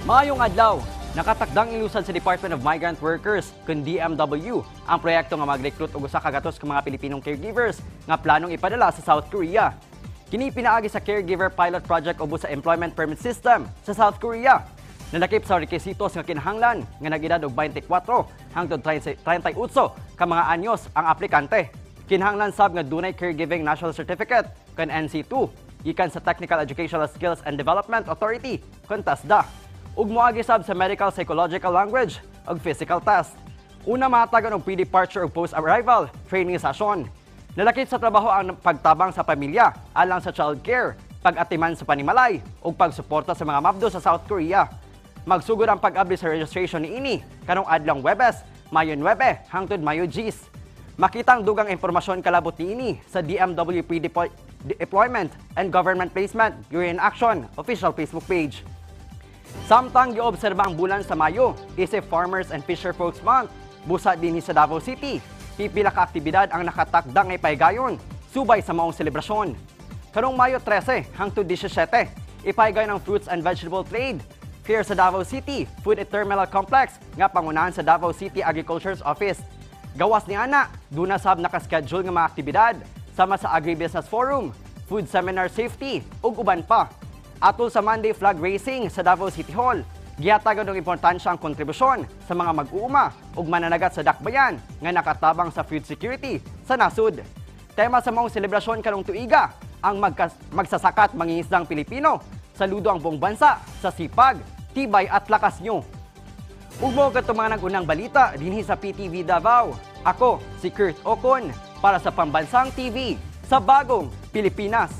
Maayong adlaw, nakatakdang ilusad sa Department of Migrant Workers kun DMW ang proyekto nga mag-recruit og usa ka gatos ka mga Pilipinong caregivers nga planong ipadala sa South Korea. Kini pinaagi sa Caregiver Pilot Project ubos sa Employment Permit System sa South Korea. Nalakip sa requisitos nga kinahanglan nga nag-edad og 24 hangtod 38 ka mga anyos ang aplikante. Kinahanglan sab nga dunay Caregiving National Certificate kun NC2 gikan sa Technical Educational Skills and Development Authority kun TESDA. Ug moagi sab sa Medical Psychological Language ug Physical Test. Una mahatagan og pre-departure ug post-arrival training session. Nalakip sa trabaho ang pagtabang sa pamilya alang sa child care, pag-atiman sa panimalay ug pagsuporta sa mga mabdo sa South Korea. Magsugod ang pag-abli sa registration niini kanong adlong Webes, Mayo 9 hangtod Mayo 10. Makitang dugang impormasyon kalabot niini sa DMW Deployment and Government Placement Bureau in Action official Facebook page. Samtang giobserba ang bulan sa Mayo, isip Farmers and Fisher Folks Month, busa din sa Davao City. Pipila ka aktibidad ang nakatakdang ay paigayon, subay sa maong selebrasyon. Karong Mayo 13 hangtod 17, ipaigayon ang Fruits and Vegetable Trade Fair sa Davao City, Food and Terminal Complex, nga pangunahan sa Davao City Agriculture's Office. Gawas ni ana, duna sab nakaschedule nga mga aktibidad, sama sa Agribusiness Forum, Food Seminar Safety, ug uban pa. Atol sa Monday Flag Racing sa Davao City Hall, giyatagan ng importansya ang kontribusyon sa mga mag-uuma ug mananagat sa dakbayan nga nakatabang sa food security sa nasud. Tema sa maong selebrasyon karong tuiga, ang magsasakat mangingisdang Pilipino, saludo ang buong bansa sa sipag, tibay at lakas nyo. Ugmo kato mga nag-unang balita dinhi sa PTV Davao. Ako si Kurt Ocon para sa Pambansang TV sa Bagong Pilipinas.